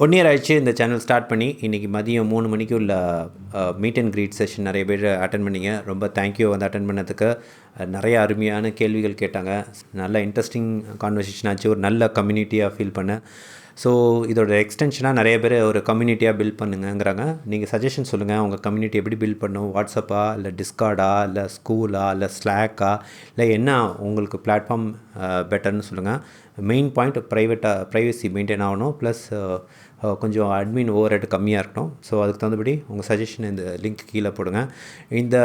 1 year ஆயிடுச்சு இந்த channel start பண்ணி. இன்றைக்கி மதியம் 3 மணிக்கு உள்ள மீட் அண்ட் க்ரீட் செஷன் நிறைய பேர் அட்டன் பண்ணிங்க. ரொம்ப தேங்க்யூ வந்து அட்டன் பண்ணதுக்கு. நிறைய அருமையான கேள்விகள் கேட்டாங்க. நல்ல இன்ட்ரெஸ்டிங் கான்வர்சேஷன் ஆச்சு. ஒரு நல்ல கம்யூனிட்டியாக ஃபீல் பண்ணேன். ஸோ இதோட எக்ஸ்டென்ஷனாக நிறைய பேர் ஒரு கம்யூனிட்டியாக பில்ட் பண்ணுங்கிறாங்க. நீங்கள் சஜஷன் சொல்லுங்கள், உங்கள் கம்யூனிட்டி எப்படி பில்ட் பண்ணும்? வாட்ஸ்அப்பா, இல்லை டிஸ்கார்டா, இல்லை ஸ்கூலா, இல்லை ஸ்லாக்கா, இல்லை என்ன உங்களுக்கு பிளாட்ஃபார்ம் பெட்டர்னு சொல்லுங்கள். மெயின் பாயிண்ட் ப்ரைவசி மெயின்டைன் ஆகணும், ப்ளஸ் கொஞ்சம் அட்மின் ஓவர் ஹெட் கம்மியாக இருக்கணும். ஸோ அதுக்கு தகுந்தபடி உங்கள் சஜஷன் இந்த லிங்க் கீழே போடுங்க. இந்த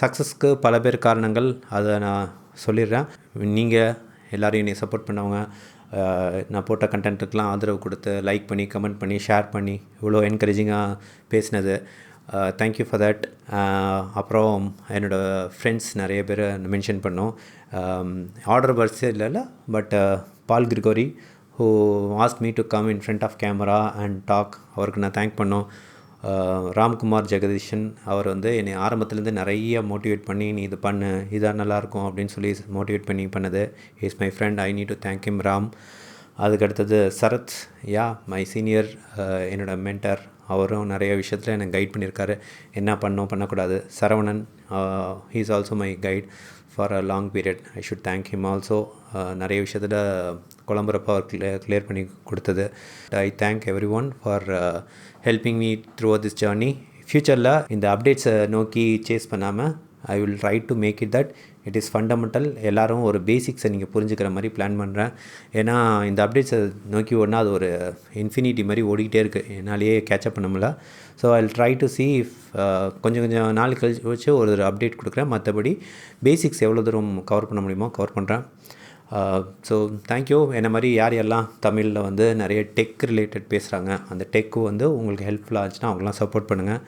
சக்ஸஸ்க்கு பல பேர் காரணங்கள், அதை நான் சொல்லிடுறேன். நீங்கள் எல்லோரும் என்னை சப்போர்ட் பண்ணவங்க, நான் போட்ட கண்டென்ட்டுக்கெலாம் ஆதரவு கொடுத்து லைக் பண்ணி கமெண்ட் பண்ணி ஷேர் பண்ணி இவ்வளோ என்கரேஜிங்காக பேசினது, தேங்க்யூ ஃபார் தட். அப்புறம் என்னோடய ஃப்ரெண்ட்ஸ் நிறைய பேர் மென்ஷன் பண்ணோம். ஆர்டர் வரிசை இல்லைல்ல, but Paul Gregory who asked me to come in front of camera and talk, அவருக்கு நான் தேங்க் பண்ணோம். ராம்குமார் ஜெகதீஷன் அவர் வந்து என்னை ஆரம்பத்துலேருந்து நிறைய மோட்டிவேட் பண்ணி, நீ இது பண்ணு, இதாக நல்லாயிருக்கும் அப்படின்னு சொல்லி மோட்டிவேட் பண்ணி பண்ணது. Is my friend, I need to thank him Ram. அதுக்கடுத்தது சரத், மை சீனியர், என்னோடய மென்டர். அவரும் நிறைய விஷயத்தில் எனக்கு கைட் பண்ணியிருக்காரு, என்ன பண்ணக்கூடாது. Saravanan, he is also my guide for a long period. I should thank him also. நிறைய விஷயத்தில் குழம்புறப்ப அவர் கிளியர் பண்ணி கொடுத்தது. I thank everyone for helping me through this journey. ஃப்யூச்சரில் இந்த அப்டேட்ஸை நோக்கி சேஸ் பண்ணாமல் I will try to make it that it is fundamental. எல்லோரும் ஒரு பேசிக்ஸை நீங்கள் புரிஞ்சுக்கிற மாதிரி பிளான் பண்ணுறேன். ஏன்னா இந்த அப்டேட்ஸை நோக்கி ஓடினா அது ஒரு இன்ஃபினிட்டி மாதிரி ஓடிக்கிட்டே இருக்குது, என்னாலேயே கேட்சப் பண்ண முடியல. So I will try to see if கொஞ்சம் நாள் கழிச்சு வச்சு ஒரு அப்டேட் கொடுக்குறேன். மற்றபடி பேசிக்ஸ் எவ்வளோ தூரம் கவர் பண்ண முடியுமோ கவர் பண்ணுறேன். So thank you. என்ன மாதிரி யாரெல்லாம் தமிழில் வந்து நிறைய டெக் ரிலேட்டட் பேசுகிறாங்க, அந்த டெக்கு வந்து உங்களுக்கு ஹெல்ப்ஃபுல்லாக ஆச்சுன்னா அவங்களாம் சப்போர்ட் பண்ணுங்கள்.